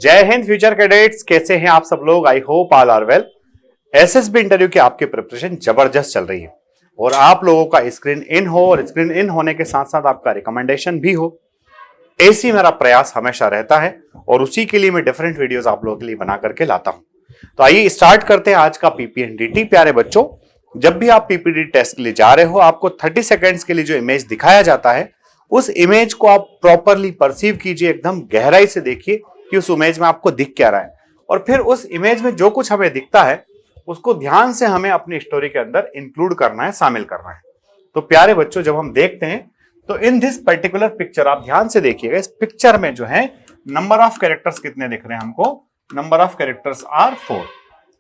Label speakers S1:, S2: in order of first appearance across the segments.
S1: जय Hind future cadets, कैसे हैं आप सब लोग। I hope all are well. SSB interview की आपकी प्रिपरेशन जबरदस्त चल रही है और आप लोगों का स्क्रीन इन हो और स्क्रीन इन होने के साथ साथ आपका रिकमेंडेशन भी हो, ऐसी मेरा प्रयास हमेशा रहता है और उसी के लिए मैं डिफरेंट वीडियोस आप लोगों के लिए बना करके लाता हूं। तो आइए स्टार्ट करते हैं आज का पीपीएनडीटी। प्यारे बच्चों, जब भी आप पीपीडी टेस्ट के लिए जा रहे हो, आपको 30 सेकेंड्स के लिए जो इमेज दिखाया जाता है, उस इमेज को आप प्रॉपरली परसीव कीजिए, एकदम गहराई से देखिए कि उस इमेज में आपको दिख क्या रहा है, और फिर उस इमेज में जो कुछ हमें दिखता है उसको ध्यान से हमें अपनी स्टोरी के अंदर इंक्लूड करना है, शामिल करना है। तो प्यारे बच्चों, जब हम देखते हैं तो इन दिस पर्टिकुलर पिक्चर, आप ध्यान से देखिएगा, इस पिक्चर में जो है नंबर ऑफ कैरेक्टर्स कितने दिख रहे हैं हमको? नंबर ऑफ कैरेक्टर्स आर 4,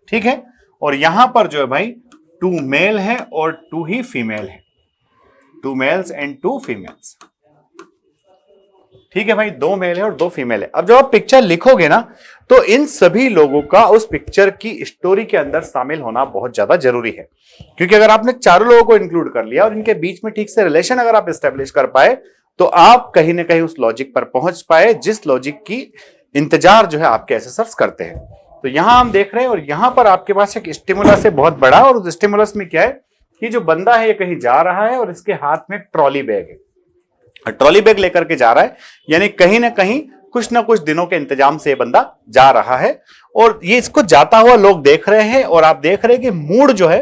S1: ठीक है। और यहां पर जो है भाई 2 मेल है और 2 ही फीमेल है, 2 मेल्स एंड 2 फीमेल्स, ठीक है भाई। 2 मेल है और 2 फीमेल है। अब जब आप पिक्चर लिखोगे ना, तो इन सभी लोगों का उस पिक्चर की स्टोरी के अंदर शामिल होना बहुत ज्यादा जरूरी है, क्योंकि अगर आपने चारों लोगों को इंक्लूड कर लिया और इनके बीच में ठीक से रिलेशन अगर आप एस्टेब्लिश कर पाए, तो आप कहीं ना कहीं उस लॉजिक पर पहुंच पाए जिस लॉजिक की इंतजार जो है आपके एसेसर्स करते हैं। तो यहां हम देख रहे हैं और यहां पर आपके पास एक स्टिमुलस है बहुत बड़ा, और उस स्टिमुलस में क्या है कि जो बंदा है ये कहीं जा रहा है और इसके हाथ में ट्रॉली बैग है, ट्रॉली बैग लेकर के जा रहा है, यानी कहीं ना कहीं कुछ ना कुछ दिनों के इंतजाम से ये बंदा जा रहा है और ये इसको जाता हुआ लोग देख रहे हैं। और आप देख रहे हैं कि मूड जो है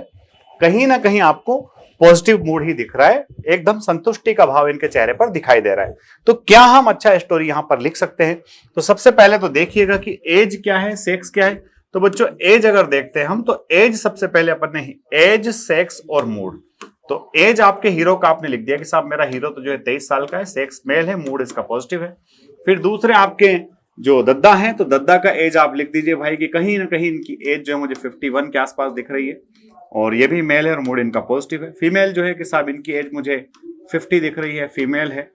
S1: कहीं ना कहीं आपको पॉजिटिव मूड ही दिख रहा है, एकदम संतुष्टि का भाव इनके चेहरे पर दिखाई दे रहा है। तो क्या हम अच्छा स्टोरी यहां पर लिख सकते हैं? तो सबसे पहले तो देखिएगा कि एज क्या है, सेक्स क्या है। तो बच्चों, एज अगर देखते हैं हम, तो एज सबसे पहले अपन ने एज, सेक्स और मूड। तो एज आपके हीरो का आपने लिख दिया कि साहब मेरा हीरो तो जो है 23 साल का है, सेक्स मेल है, मूड इसका पॉजिटिव है। फिर दूसरे आपके जो दद्दा हैं, तो दद्दा का एज आप लिख दीजिए भाई कि कहीं ना कहीं इनकी एज जो है मुझे 51 के आसपास दिख रही है, और ये भी मेल है और मूड इनका पॉजिटिव है। फीमेल जो है कि साहब इनकी एज मुझे 50 दिख रही है, फीमेल है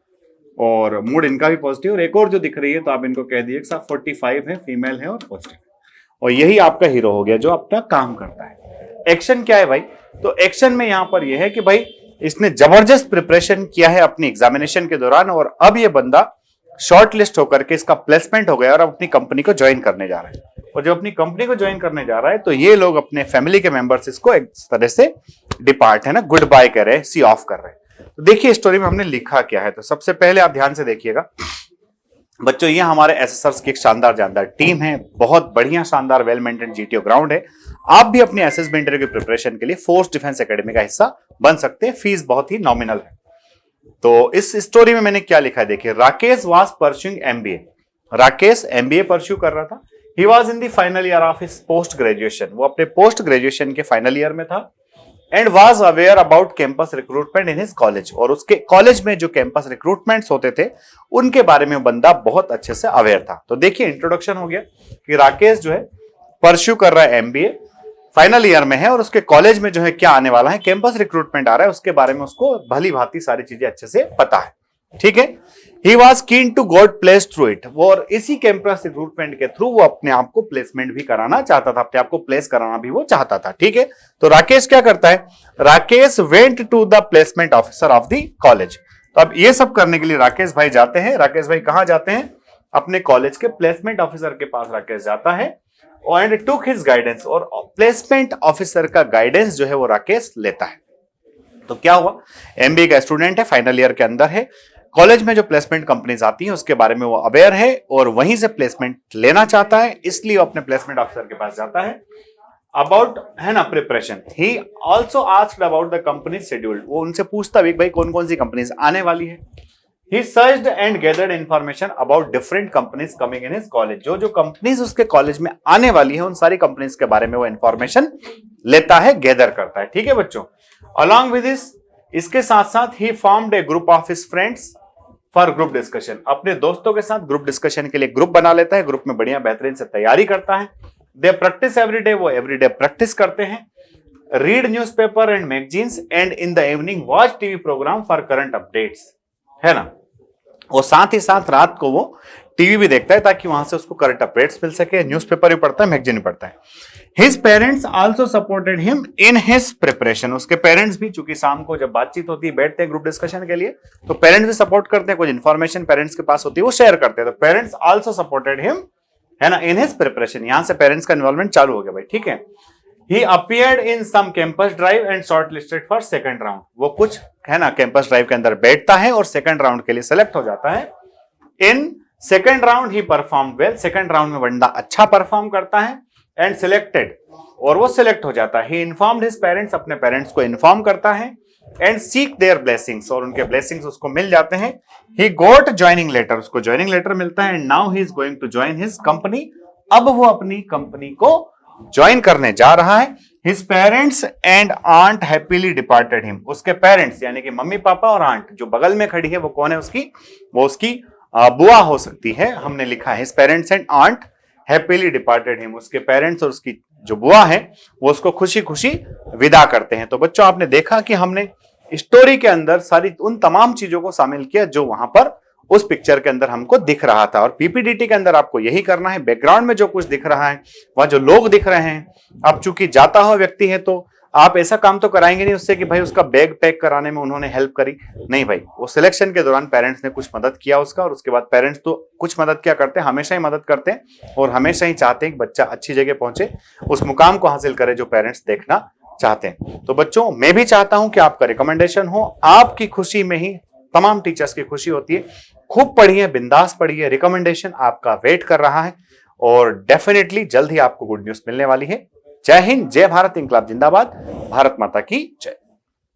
S1: और मूड इनका भी पॉजिटिव। और एक और जो दिख रही है तो आप इनको कह दिए साहब 45 है, फीमेल है और पॉजिटिव है। और यही आपका हीरो हो गया जो अपना काम करता है। एक्शन क्या है भाई? तो एक्शन में यहां पर यह है कि भाई इसने जबरदस्त प्रिपरेशन किया है अपनी एग्जामिनेशन के दौरान, और अब ये बंदा शॉर्ट लिस्ट होकर के इसका प्लेसमेंट हो गया और अब अपनी कंपनी को ज्वाइन करने जा रहा है। और जब अपनी कंपनी को ज्वाइन करने जा रहा है तो ये लोग अपने फैमिली के मेंबर्स इसको एक तरह से डिपार्ट है ना, गुड बाय कर रहे हैं, सी ऑफ कर रहे हैं। तो देखिए स्टोरी में हमने लिखा क्या है। तो सबसे पहले आप ध्यान से देखिएगा बच्चों, ये हमारे एसएसआरस की एक शानदार जानदार टीम है, बहुत बढ़िया शानदार वेल मेंटेन जीटीओ ग्राउंड है। आप भी अपनी एसएसबी इंटरव्यू की प्रिपरेशन के लिए फोर्स डिफेंस एकेडमी का हिस्सा बन सकते हैं। फीस बहुत ही नॉमिनल है। तो इस स्टोरी में मैंने क्या लिखा है देखिए। Rakesh was pursuing MBA. Rakesh MBA pursue कर रहा था। He was in the final year of his post graduation. वो अपने पोस्ट ग्रेजुएशन के फाइनल ईयर में था। And was aware about campus recruitment in his college. और उसके कॉलेज में जो कैंपस रिक्रूटमेंट्स होते थे उनके बारे में बंदा बहुत अच्छे से अवेयर था। तो देखिए इंट्रोडक्शन हो गया कि राकेश जो है परस्यू कर रहा है एमबीए, फाइनल ईयर में है, और उसके कॉलेज में जो है क्या आने वाला है, कैंपस रिक्रूटमेंट आ रहा है, उसके बारे में उसको भली भांति सारी चीजें अच्छे से पता है, ठीक है। He was keen to got place through it. वो और इसी कैंपस रिक्रूटमेंट के थ्रू वो अपने आप को प्लेसमेंट भी कराना चाहता था, अपने आप को प्लेस कराना भी वो चाहता था, ठीक है। तो राकेश क्या करता है? Rakesh went to the placement officer of the college. तो अब ये सब करने के लिए राकेश भाई जाते हैं। राकेश भाई कहां जाते हैं? अपने कॉलेज के प्लेसमेंट ऑफिसर के पास राकेश जाता है एंड टुक हिज गाइडेंस। और प्लेसमेंट ऑफिसर का गाइडेंस जो है वो राकेश लेता है। तो क्या हुआ? एमबीए का स्टूडेंट है, फाइनल ईयर के अंदर है, कॉलेज में जो प्लेसमेंट कंपनीज आती हैं उसके बारे में वो अवेयर है और वहीं से प्लेसमेंट लेना चाहता है, इसलिए वो अपने प्लेसमेंट ऑफिसर के पास जाता है। अबाउट है ना preparation, he also asked about the company schedule. वो उनसे पूछता भी भाई कौन कौन सी कंपनीज आने वाली है। He searched and gathered information about different companies coming in his college। जो जो कंपनीज उसके कॉलेज में आने वाली है उन सारी कंपनीज के बारे में वो इंफॉर्मेशन लेता है, गैदर करता है, ठीक है बच्चों। Along with this, इसके साथ साथ he formed a group of his friends for group discussion। अपने दोस्तों के साथ ग्रुप डिस्कशन के लिए ग्रुप बना लेता है, ग्रुप में बढ़िया बेहतरीन से तैयारी करता है। They practice every day, वो एवरीडे प्रैक्टिस करते हैं। Read newspaper and magazines and in the evening watch TV program for current updates, है ना। और साथ ही साथ रात को वो टीवी भी देखता है ताकि वहां से उसको करंट अपडेट्स मिल सके, न्यूज़पेपर भी पढ़ता है, मैगजीन भी पढ़ता है। His parents also supported him in his preparation. उसके पेरेंट्स भी, चूंकि शाम को जब बातचीत होती है, बैठते हैं ग्रुप डिस्कशन के लिए, तो पेरेंट्स भी सपोर्ट करते हैं, कुछ इन्फॉर्मेशन पेरेंट्स के पास होती है वो शेयर करते हैं। तो पेरेंट्स आल्सो सपोर्टेड हिम है ना, इन हिज प्रिपरेशन, यहां से पेरेंट्स का इन्वॉल्वमेंट चालू हो गया भाई, ठीक है। He appeared in some campus drive and shortlisted for second round, वो कुछ है ना कैंपस ड्राइव के अंदर बैठता है और सेकंड राउंड के लिए सेलेक्ट हो जाता है। In second round he perform well, second round में बंदा अच्छा परफॉर्म करता है। एंड सिलेक्टेड, और वो सिलेक्ट हो जाता है। ही इन्फॉर्म्ड हिज पेरेंट्स, अपने पेरेंट्स को इन्फॉर्म करता है। एंड सीक देयर ब्लेसिंग्स, और उनके ब्लेसिंग्स उसको मिल जाते हैं। ही गॉट ज्वाइनिंग लेटर, उसको ज्वाइनिंग लेटर मिलता है। And now he is going to join his company, अब वो अपनी कंपनी को ज्वाइन करने जा रहा है। His parents and aunt happily departed him, उसके पेरेंट्स यानी कि मम्मी पापा और आंट जो बगल में खड़ी है वो कौन है उसकी, वो उसकी बुआ हो सकती है। हमने लिखा है his parents and aunt happily departed him, उसके पेरेंट्स और उसकी जो बुआ है वो उसको खुशी खुशी विदा करते हैं। तो बच्चों आपने देखा कि हमने स्टोरी के अंदर सारी उन तमाम चीजों को शामिल किया जो वहां पर उस पिक्चर के अंदर हमको दिख रहा था। और पीपीडीटी के अंदर आपको यही करना है, बैकग्राउंड में जो कुछ दिख रहा है, वह जो लोग दिख रहे हैं, अब चूंकि जाता हुआ व्यक्ति है तो आप ऐसा काम तो कराएंगे नहीं उससे कि भाई उसका बैग पैक कराने में उन्होंने हेल्प करी, नहीं भाई, वो सिलेक्शन के दौरान पेरेंट्स ने कुछ मदद किया उसका, और उसके बाद पेरेंट्स तो कुछ मदद क्या करते हैं, हमेशा ही मदद करते हैं और हमेशा ही चाहते हैं कि बच्चा अच्छी जगह पहुंचे, उस मुकाम को हासिल करे जो पेरेंट्स देखना चाहते हैं। तो बच्चों मैं भी चाहता हूं कि आपका रिकमेंडेशन हो, आपकी खुशी में ही तमाम टीचर्स की खुशी होती है। खूब पढ़िए, बिंदास पढ़िए, रिकमेंडेशन आपका वेट कर रहा है और डेफिनेटली जल्द ही आपको गुड न्यूज मिलने वाली है। जय हिंद, जय भारत, इंकलाब जिंदाबाद, भारत माता की जय।